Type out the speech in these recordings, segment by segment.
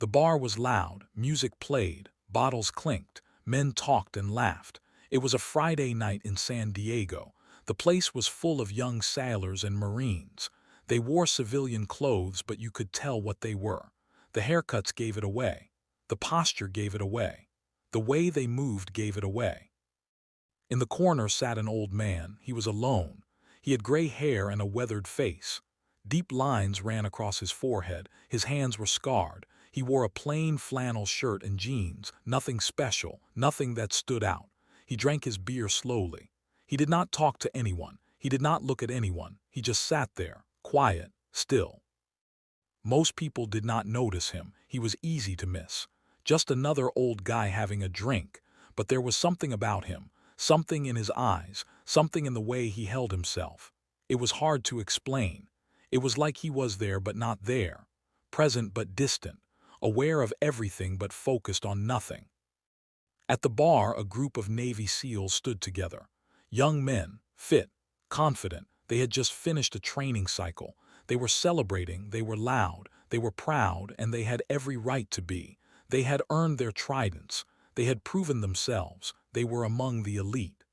The bar was loud, music played, bottles clinked, men talked and laughed. It was a Friday night in San Diego. The place was full of young sailors and Marines. They wore civilian clothes, but you could tell what they were. The haircuts gave it away. The posture gave it away. The way they moved gave it away. In the corner sat an old man. He was alone. He had gray hair and a weathered face. Deep lines ran across his forehead. His hands were scarred. He wore a plain flannel shirt and jeans, nothing special, nothing that stood out. He drank his beer slowly. He did not talk to anyone. He did not look at anyone. He just sat there, quiet, still. Most people did not notice him. He was easy to miss. Just another old guy having a drink. But there was something about him, something in his eyes, something in the way he held himself. It was hard to explain. It was like he was there but not there, present but distant, aware of everything but focused on nothing. At the bar, a group of Navy SEALs stood together. Young men, fit, confident. They had just finished a training cycle. They were celebrating, they were loud, they were proud, and they had every right to be. They had earned their tridents. They had proven themselves. They were among the elite.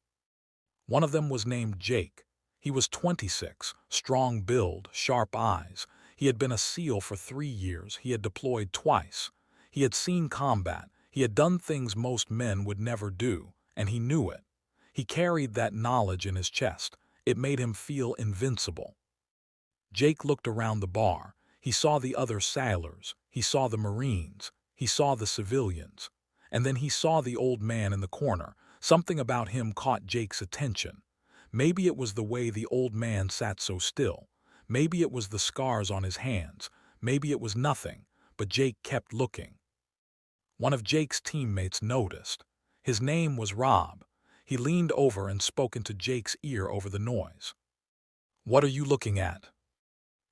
One of them was named Jake. He was 26, strong build, sharp eyes. He had been a SEAL for 3 years. He had deployed twice. He had seen combat. He had done things most men would never do, and he knew it. He carried that knowledge in his chest. It made him feel invincible. Jake looked around the bar. He saw the other sailors. He saw the Marines. He saw the civilians. And then he saw the old man in the corner. Something about him caught Jake's attention. Maybe it was the way the old man sat so still. Maybe it was the scars on his hands. Maybe it was nothing, but Jake kept looking. One of Jake's teammates noticed. His name was Rob. He leaned over and spoke into Jake's ear over the noise. "What are you looking at?"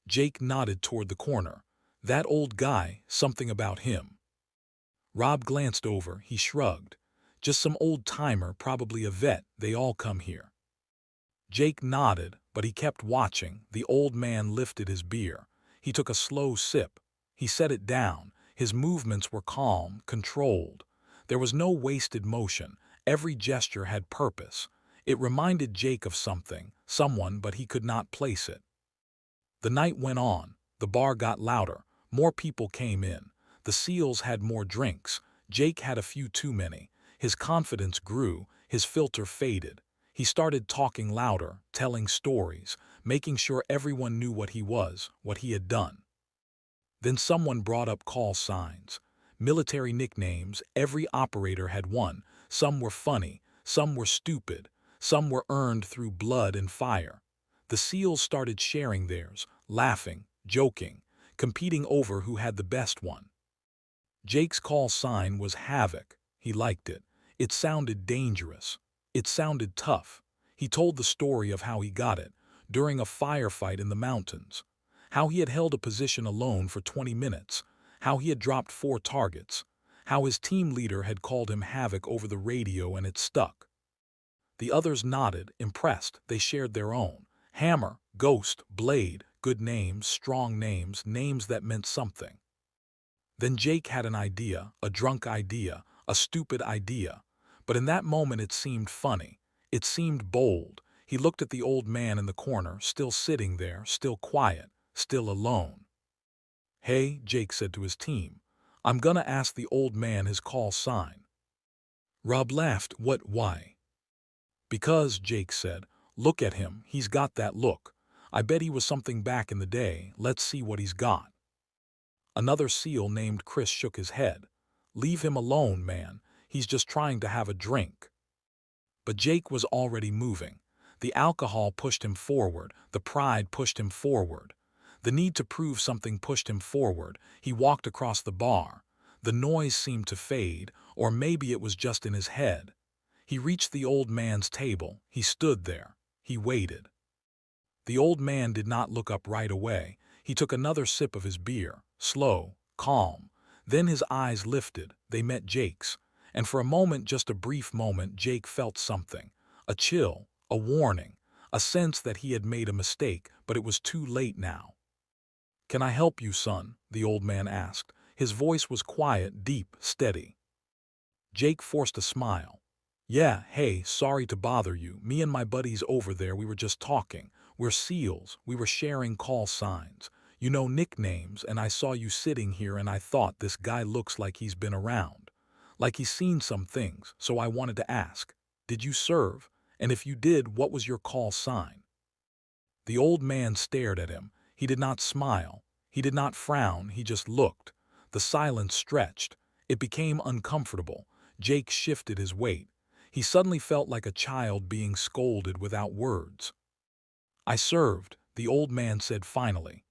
Jake nodded toward the corner. "That old guy, something about him." Rob glanced over. He shrugged. "Just some old-timer, probably a vet. They all come here." Jake nodded, but he kept watching. The old man lifted his beer. He took a slow sip. He set it down. His movements were calm, controlled. There was no wasted motion. Every gesture had purpose. It reminded Jake of something, someone, but he could not place it. The night went on. The bar got louder. More people came in. The SEALs had more drinks. Jake had a few too many. His confidence grew. His filter faded. He started talking louder, telling stories, making sure everyone knew what he was, what he had done. Then someone brought up call signs. Military nicknames. Every operator had one. Some were funny. Some were stupid. Some were earned through blood and fire. The SEALs started sharing theirs, laughing, joking, competing over who had the best one. Jake's call sign was Havoc. He liked it. It sounded dangerous. It sounded tough. He told the story of how he got it, during a firefight in the mountains. How he had held a position alone for 20 minutes. How he had dropped 4 targets. How his team leader had called him Havoc over the radio and it stuck. The others nodded, impressed. They shared their own. Hammer, Ghost, Blade, good names, strong names, names that meant something. Then Jake had an idea, a drunk idea, a stupid idea. But in that moment it seemed funny. It seemed bold. He looked at the old man in the corner, still sitting there, still quiet, still alone. "Hey," Jake said to his team, "I'm gonna ask the old man his call sign." Rob laughed. "What, why?" "Because," Jake said, "look at him. He's got that look. I bet he was something back in the day. Let's see what he's got." Another SEAL named Chris shook his head. "Leave him alone, man. He's just trying to have a drink." But Jake was already moving. The alcohol pushed him forward. The pride pushed him forward. The need to prove something pushed him forward. He walked across the bar. The noise seemed to fade, or maybe it was just in his head. He reached the old man's table. He stood there. He waited. The old man did not look up right away. He took another sip of his beer, slow, calm. Then his eyes lifted. They met Jake's. And for a moment, just a brief moment, Jake felt something. A chill, a warning, a sense that he had made a mistake, but it was too late now. "Can I help you, son?" the old man asked. His voice was quiet, deep, steady. Jake forced a smile. "Yeah, hey, sorry to bother you. Me and my buddies over there, we were just talking. We're SEALs. We were sharing call signs. You know, nicknames, and I saw you sitting here and I thought this guy looks like he's been around. Like he's seen some things, so I wanted to ask, did you serve? And if you did, what was your call sign?" The old man stared at him. He did not smile. He did not frown. He just looked. The silence stretched. It became uncomfortable. Jake shifted his weight. He suddenly felt like a child being scolded without words. "I served," the old man said finally.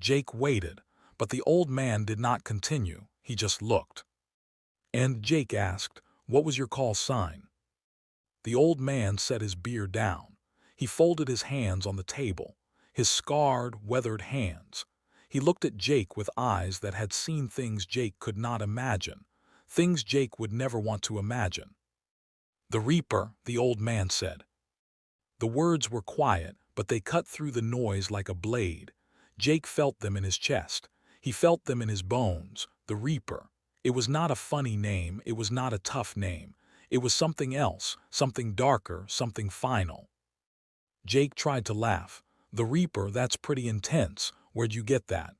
Jake waited, but the old man did not continue. He just looked. And Jake asked, "What was your call sign?" The old man set his beer down. He folded his hands on the table, his scarred, weathered hands. He looked at Jake with eyes that had seen things Jake could not imagine, things Jake would never want to imagine. "The Reaper," the old man said. The words were quiet, but they cut through the noise like a blade. Jake felt them in his chest. He felt them in his bones. The Reaper. It was not a funny name. It was not a tough name. It was something else, something darker, something final. Jake tried to laugh. "The Reaper, that's pretty intense. Where'd you get that?"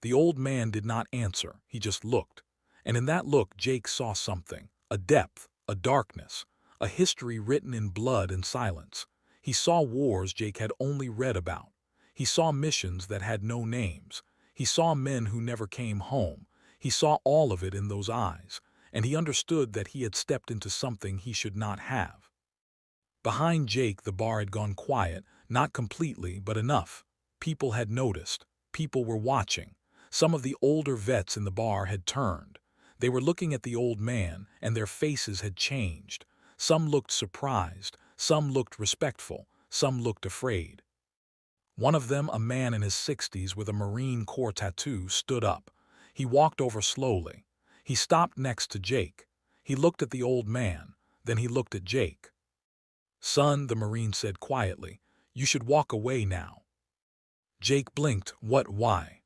The old man did not answer. He just looked. And in that look, Jake saw something. A depth, a darkness, a history written in blood and silence. He saw wars Jake had only read about. He saw missions that had no names. He saw men who never came home. He saw all of it in those eyes, and he understood that he had stepped into something he should not have. Behind Jake, the bar had gone quiet, not completely, but enough. People had noticed. People were watching. Some of the older vets in the bar had turned. They were looking at the old man, and their faces had changed. Some looked surprised, some looked respectful, some looked afraid. One of them, a man in his 60s with a Marine Corps tattoo, stood up. He walked over slowly. He stopped next to Jake. He looked at the old man, then he looked at Jake. "Son," the Marine said quietly, "you should walk away now." Jake blinked. "What, why?"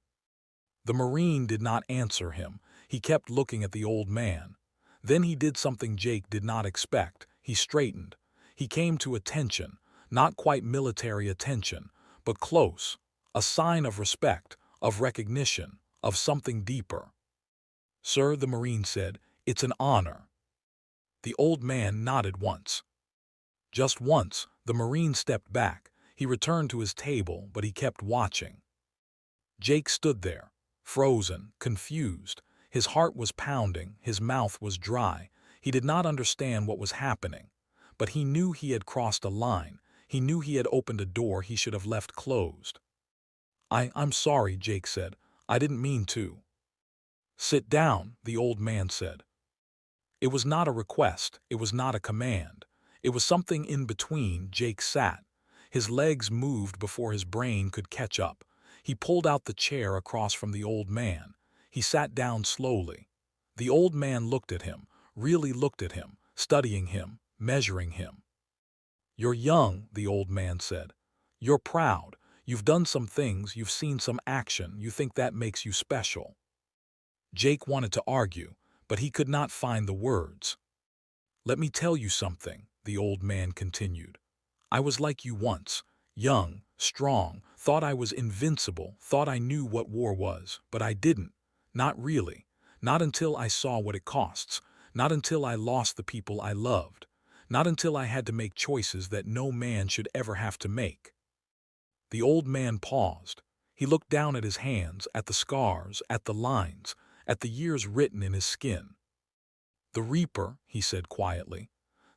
The Marine did not answer him. He kept looking at the old man. Then he did something Jake did not expect. He straightened. He came to attention, not quite military attention, but close, a sign of respect, of recognition, of something deeper. "Sir," the Marine said, "it's an honor." The old man nodded once. Just once, the Marine stepped back. He returned to his table, but he kept watching. Jake stood there, frozen, confused. His heart was pounding, his mouth was dry. He did not understand what was happening. But he knew he had crossed a line. He knew he had opened a door he should have left closed. I'm sorry," Jake said. "I didn't mean to." "Sit down," the old man said. It was not a request. It was not a command. It was something in between. Jake sat. His legs moved before his brain could catch up. He pulled out the chair across from the old man. He sat down slowly. The old man looked at him, really looked at him, studying him, measuring him. "You're young," the old man said. "You're proud. You've done some things, you've seen some action, you think that makes you special." Jake wanted to argue, but he could not find the words. "Let me tell you something," the old man continued. "I was like you once, young, strong, thought I was invincible, thought I knew what war was, but I didn't. Not really. Not until I saw what it costs. Not until I lost the people I loved. Not until I had to make choices that no man should ever have to make." The old man paused. He looked down at his hands, at the scars, at the lines, at the years written in his skin. "The Reaper," he said quietly.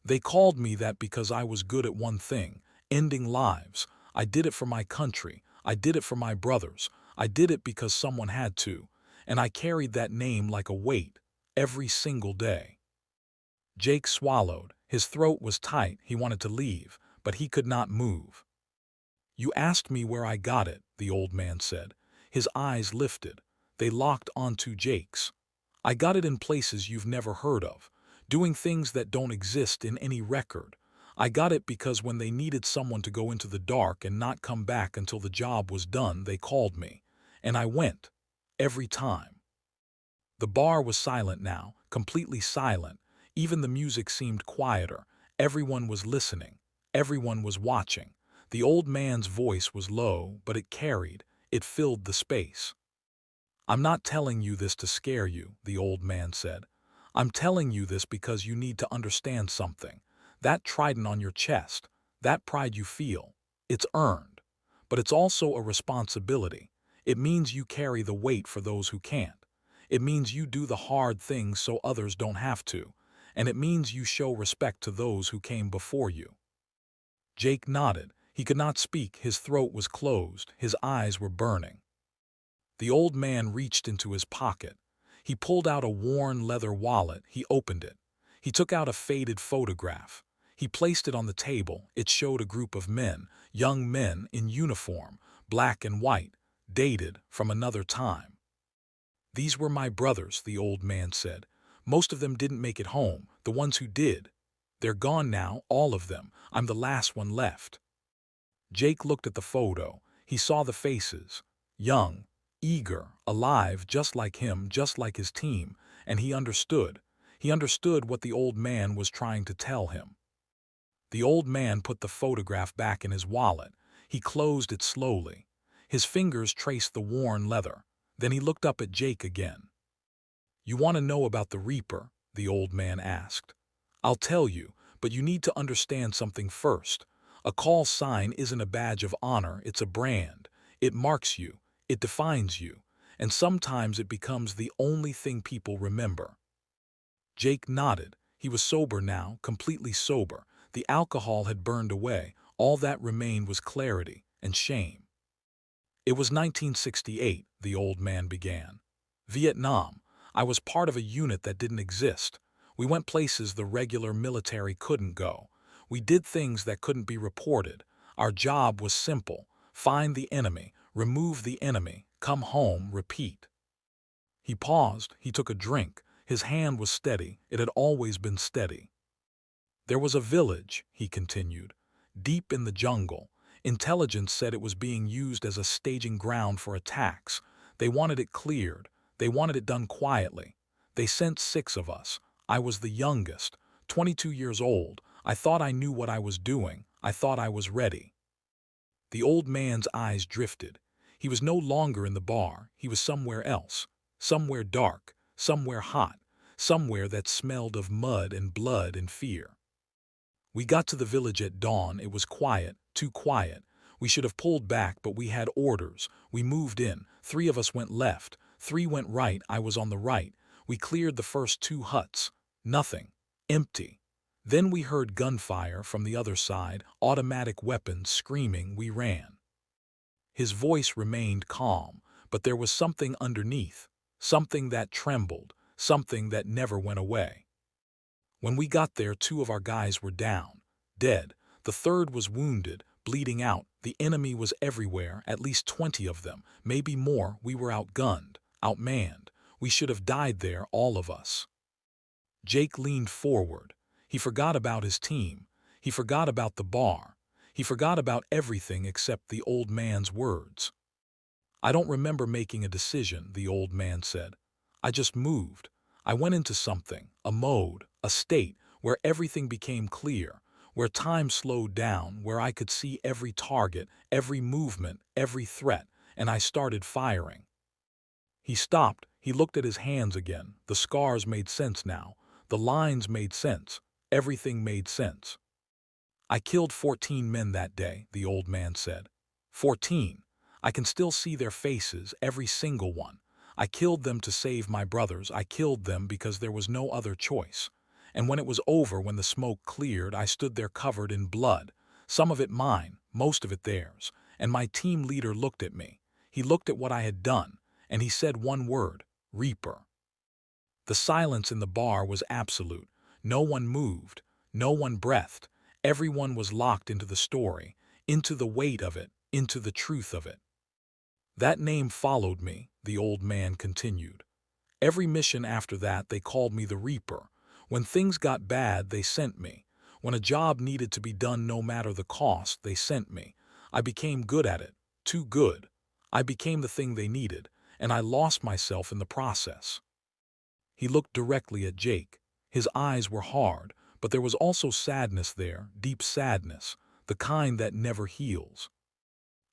"They called me that because I was good at one thing, ending lives. I did it for my country. I did it for my brothers. I did it because someone had to. And I carried that name like a weight, every single day." Jake swallowed. His throat was tight. He wanted to leave, but he could not move. "You asked me where I got it," the old man said. His eyes lifted. They locked onto Jake's. "I got it in places you've never heard of, doing things that don't exist in any record. I got it because when they needed someone to go into the dark and not come back until the job was done, they called me. And I went. Every time." The bar was silent now, completely silent. Even the music seemed quieter. Everyone was listening. Everyone was watching. The old man's voice was low, but it carried. It filled the space. "I'm not telling you this to scare you," the old man said. "I'm telling you this because you need to understand something. That trident on your chest, that pride you feel, it's earned. But it's also a responsibility. It means you carry the weight for those who can't. It means you do the hard things so others don't have to. And it means you show respect to those who came before you." Jake nodded. He could not speak. His throat was closed. His eyes were burning. The old man reached into his pocket. He pulled out a worn leather wallet. He opened it. He took out a faded photograph. He placed it on the table. It showed a group of men, young men in uniform, black and white, dated from another time. "These were my brothers," the old man said. "Most of them didn't make it home, the ones who did. They're gone now, all of them. I'm the last one left." Jake looked at the photo. He saw the faces. Young, eager, alive, just like him, just like his team, and he understood. He understood what the old man was trying to tell him. The old man put the photograph back in his wallet. He closed it slowly. His fingers traced the worn leather. Then he looked up at Jake again. "You want to know about the Reaper?" the old man asked. "I'll tell you, but you need to understand something first. A call sign isn't a badge of honor, it's a brand. It marks you, it defines you, and sometimes it becomes the only thing people remember." Jake nodded. He was sober now, completely sober. The alcohol had burned away. All that remained was clarity and shame. "It was 1968, the old man began. Vietnam. I was part of a unit that didn't exist. We went places the regular military couldn't go. We did things that couldn't be reported. Our job was simple. Find the enemy, remove the enemy, come home, repeat." He paused. He took a drink. His hand was steady. It had always been steady. "There was a village," he continued, "deep in the jungle. Intelligence said it was being used as a staging ground for attacks. They wanted it cleared. They wanted it done quietly. They sent 6 of us. I was the youngest, 22 years old. I thought I knew what I was doing. I thought I was ready." The old man's eyes drifted. He was no longer in the bar. He was somewhere else. Somewhere dark. Somewhere hot. Somewhere that smelled of mud and blood and fear. "We got to the village at dawn. It was quiet, too quiet. We should have pulled back, but we had orders. We moved in. 3 of us went left. 3 went right. I was on the right. We cleared the first 2 huts. Nothing. Empty. Then we heard gunfire from the other side, automatic weapons screaming. We ran." His voice remained calm, but there was something underneath, something that trembled, something that never went away. "When we got there, 2 of our guys were down, dead. The 3rd was wounded, bleeding out. The enemy was everywhere, at least 20 of them, maybe more. We were outgunned, outmanned. We should have died there, all of us." Jake leaned forward. He forgot about his team. He forgot about the bar. He forgot about everything except the old man's words. "I don't remember making a decision," the old man said. "I just moved. I went into something, a mode, a state, where everything became clear, where time slowed down, where I could see every target, every movement, every threat, and I started firing." He stopped. He looked at his hands again. The scars made sense now. The lines made sense. Everything made sense. "I killed 14 men that day," the old man said. 14. I can still see their faces, every single one. I killed them to save my brothers. I killed them because there was no other choice. And when it was over, when the smoke cleared, I stood there covered in blood. Some of it mine, most of it theirs. And my team leader looked at me. He looked at what I had done, and he said one word, "Reaper." The silence in the bar was absolute. No one moved. No one breathed. Everyone was locked into the story, into the weight of it, into the truth of it. "That name followed me," the old man continued. "Every mission after that, they called me the Reaper. When things got bad, they sent me. When a job needed to be done no matter the cost, they sent me. I became good at it, too good. I became the thing they needed, and I lost myself in the process." He looked directly at Jake. His eyes were hard, but there was also sadness there, deep sadness, the kind that never heals.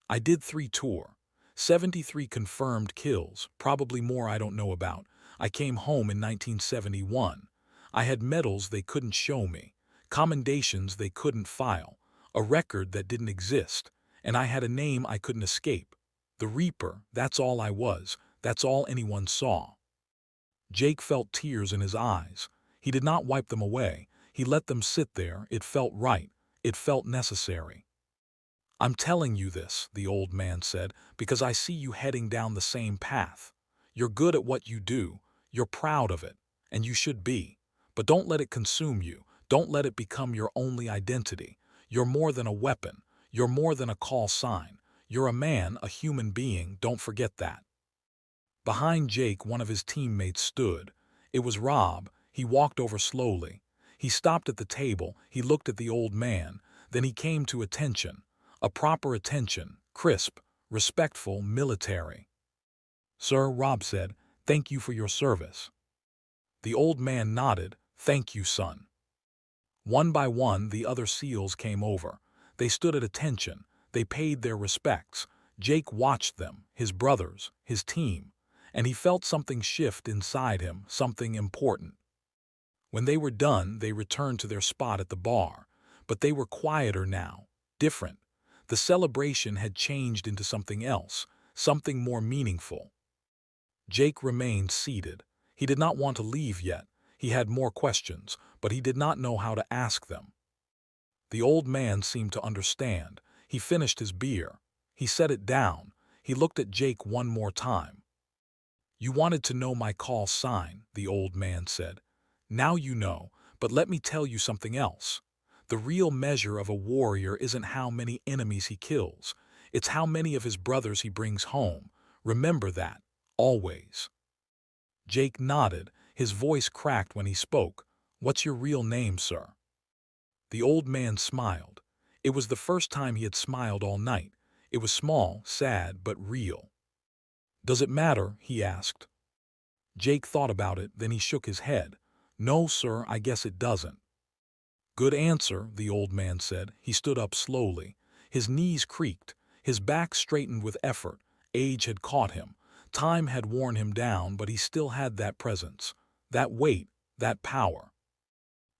I did 3 tour. 73 confirmed kills, probably more I don't know about. I came home in 1971. I had medals they couldn't show me, commendations they couldn't file, a record that didn't exist, and I had a name I couldn't escape. The Reaper, that's all I was, that's all anyone saw. Jake felt tears in his eyes. He did not wipe them away. He let them sit there. It felt right. It felt necessary. I'm telling you this, the old man said, because I see you heading down the same path. You're good at what you do. You're proud of it. And you should be. But don't let it consume you. Don't let it become your only identity. You're more than a weapon. You're more than a call sign. You're a man, a human being. Don't forget that. Behind Jake, one of his teammates stood. It was Rob. He walked over slowly. He stopped at the table. He looked at the old man. Then he came to attention. A proper attention, crisp, respectful, military. "Sir," Rob said, "thank you for your service." The old man nodded. "Thank you, son." One by one, the other SEALs came over. They stood at attention. They paid their respects. Jake watched them, his brothers, his team, and he felt something shift inside him, something important. When they were done, they returned to their spot at the bar, but they were quieter now, different. The celebration had changed into something else, something more meaningful. Jake remained seated. He did not want to leave yet. He had more questions, but he did not know how to ask them. The old man seemed to understand. He finished his beer. He set it down. He looked at Jake one more time. "You wanted to know my call sign," the old man said. "Now you know, but let me tell you something else. The real measure of a warrior isn't how many enemies he kills. It's how many of his brothers he brings home. Remember that, always." Jake nodded. His voice cracked when he spoke. "What's your real name, sir?" The old man smiled. It was the first time he had smiled all night. It was small, sad, but real. "Does it matter?" he asked. Jake thought about it, then he shook his head. "No, sir, I guess it doesn't." "Good answer," the old man said. He stood up slowly. His knees creaked. His back straightened with effort. Age had caught him. Time had worn him down, but he still had that presence, that weight, that power.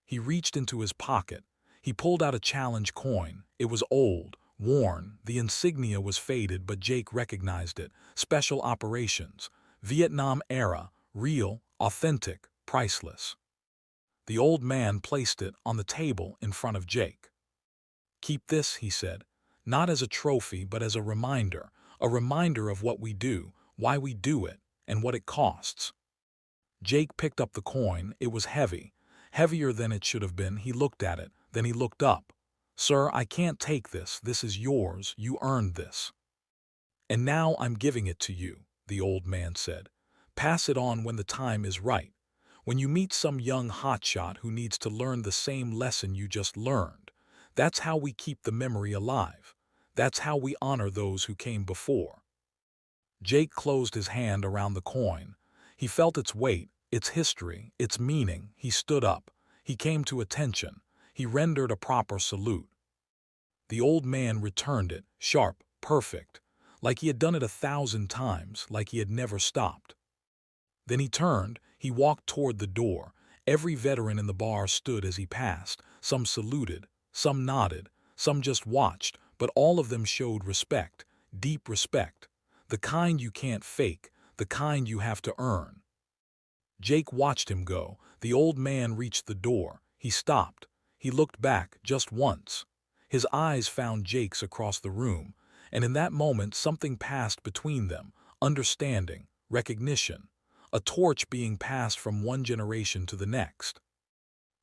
He reached into his pocket. He pulled out a challenge coin. It was old, worn, the insignia was faded, but Jake recognized it. Special operations. Vietnam era. Real, authentic, priceless. The old man placed it on the table in front of Jake. "Keep this," he said, "not as a trophy, but as a reminder of what we do, why we do it, and what it costs." Jake picked up the coin. It was heavy, heavier than it should have been. He looked at it, then he looked up. "Sir, I can't take this. This is yours. You earned this." "And now I'm giving it to you," the old man said. "Pass it on when the time is right. When you meet some young hotshot who needs to learn the same lesson you just learned. That's how we keep the memory alive. That's how we honor those who came before." Jake closed his hand around the coin. He felt its weight, its history, its meaning. He stood up. He came to attention. He rendered a proper salute. The old man returned it, sharp, perfect, like he had done it 1,000 times, like he had never stopped. Then he turned. He walked toward the door. Every veteran in the bar stood as he passed. Some saluted, some nodded, some just watched, but all of them showed respect, deep respect. The kind you can't fake, the kind you have to earn. Jake watched him go. The old man reached the door. He stopped. He looked back just once. His eyes found Jake's across the room, and in that moment something passed between them, understanding, recognition. A torch being passed from one generation to the next.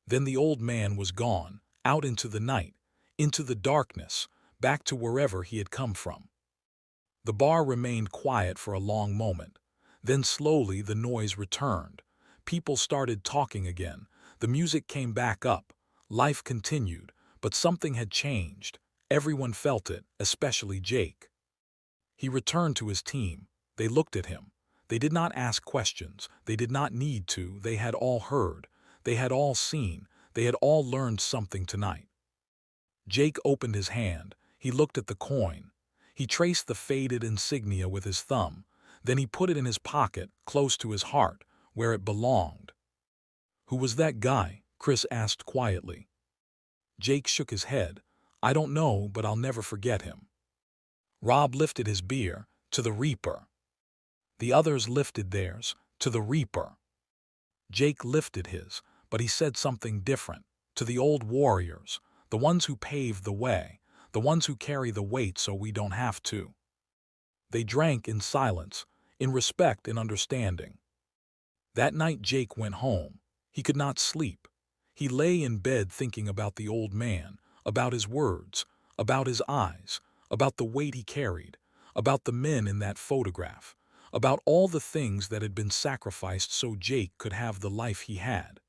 Then the old man was gone, out into the night, into the darkness, back to wherever he had come from. The bar remained quiet for a long moment. Then slowly the noise returned. People started talking again. The music came back up. Life continued, but something had changed. Everyone felt it, especially Jake. He returned to his team. They looked at him. They did not ask questions. They did not need to. They had all heard. They had all seen. They had all learned something tonight. Jake opened his hand. He looked at the coin. He traced the faded insignia with his thumb. Then he put it in his pocket, close to his heart, where it belonged. "Who was that guy?" Chris asked quietly. Jake shook his head. "I don't know, but I'll never forget him." Rob lifted his beer, "To the Reaper." The others lifted theirs, "To the Reaper." Jake lifted his, but he said something different. "To the old warriors, the ones who paved the way, the ones who carry the weight so we don't have to." They drank in silence, in respect and understanding. That night Jake went home. He could not sleep. He lay in bed thinking about the old man, about his words, about his eyes, about the weight he carried, about the men in that photograph, about all the things that had been sacrificed so Jake could have the life he had.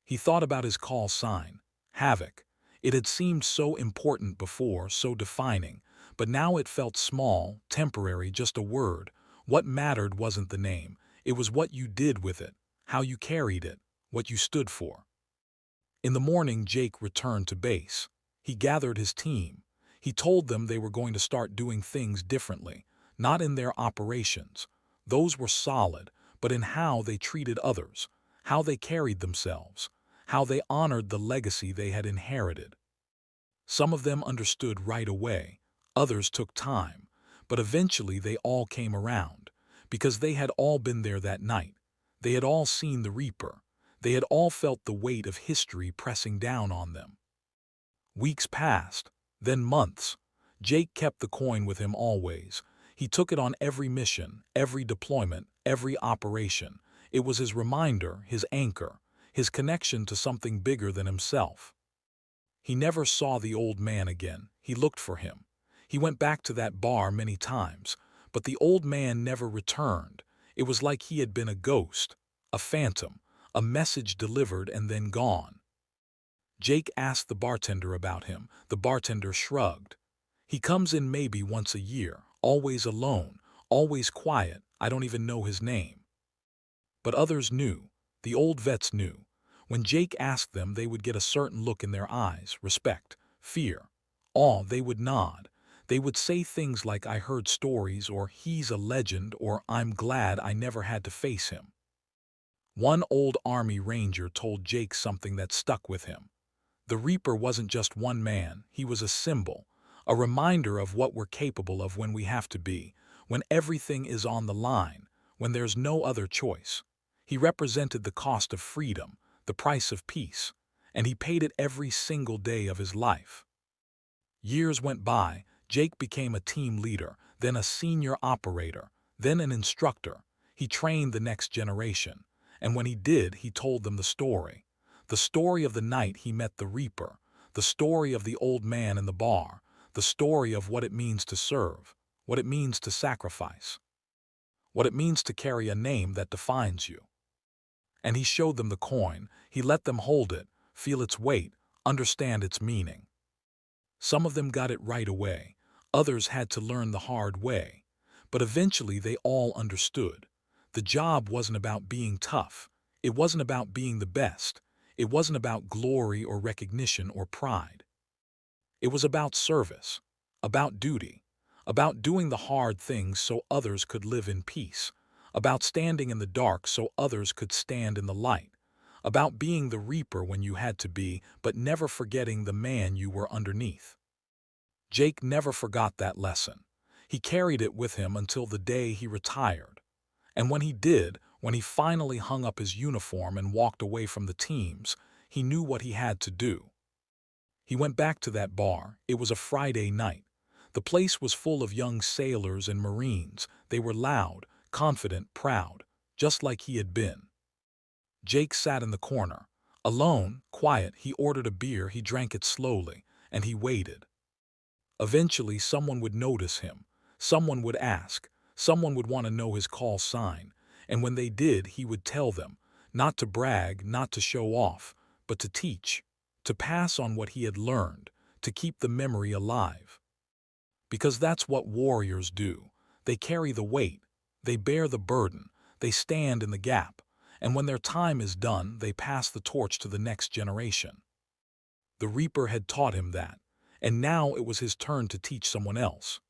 He thought about his call sign, Havoc. It had seemed so important before, so defining, but now it felt small, temporary, just a word. What mattered wasn't the name, it was what you did with it, how you carried it, what you stood for. In the morning, Jake returned to base. He gathered his team. He told them they were going to start doing things differently, not in their operations. Those were solid, but in how they treated others, how they carried themselves, how they honored the legacy they had inherited. Some of them understood right away, others took time, but eventually they all came around, because they had all been there that night. They had all seen the Reaper. They had all felt the weight of history pressing down on them. Weeks passed, then months. Jake kept the coin with him always. He took it on every mission, every deployment, every operation. It was his reminder, his anchor, his connection to something bigger than himself. He never saw the old man again. He looked for him. He went back to that bar many times, but the old man never returned. It was like he had been a ghost, a phantom, a message delivered and then gone. Jake asked the bartender about him. The bartender shrugged. "He comes in maybe once a year, always alone, always quiet. I don't even know his name." But others knew. The old vets knew. When Jake asked them, they would get a certain look in their eyes, respect, fear, awe. They would nod. They would say things like, "I heard stories," or "He's a legend," or "I'm glad I never had to face him." One old Army Ranger told Jake something that stuck with him. The Reaper wasn't just one man, he was a symbol, a reminder of what we're capable of when we have to be, when everything is on the line, when there's no other choice. He represented the cost of freedom, the price of peace, and he paid it every single day of his life. Years went by. Jake became a team leader, then a senior operator, then an instructor. He trained the next generation, and when he did, he told them the story. The story of the night he met the Reaper, the story of the old man in the bar, the story of what it means to serve, what it means to sacrifice, what it means to carry a name that defines you. And he showed them the coin. He let them hold it, feel its weight, understand its meaning. Some of them got it right away. Others had to learn the hard way. But eventually they all understood. The job wasn't about being tough. It wasn't about being the best. It wasn't about glory or recognition or pride. It was about service, about duty, about doing the hard things so others could live in peace, about standing in the dark so others could stand in the light, about being the Reaper when you had to be, but never forgetting the man you were underneath. Jake never forgot that lesson. He carried it with him until the day he retired. And when he did, when he finally hung up his uniform and walked away from the teams, he knew what he had to do. He went back to that bar. It was a Friday night. The place was full of young sailors and Marines. They were loud, confident, proud, just like he had been. Jake sat in the corner. Alone, quiet, he ordered a beer, he drank it slowly, and he waited. Eventually, someone would notice him. Someone would ask. Someone would want to know his call sign. And when they did, he would tell them, not to brag, not to show off, but to teach, to pass on what he had learned, to keep the memory alive. Because that's what warriors do. They carry the weight, They bear the burden, they stand in the gap, and when their time is done, they pass the torch to the next generation. The Reaper had taught him that, and now it was his turn to teach someone else.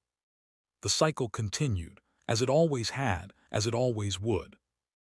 The cycle continued, as it always had, as it always would.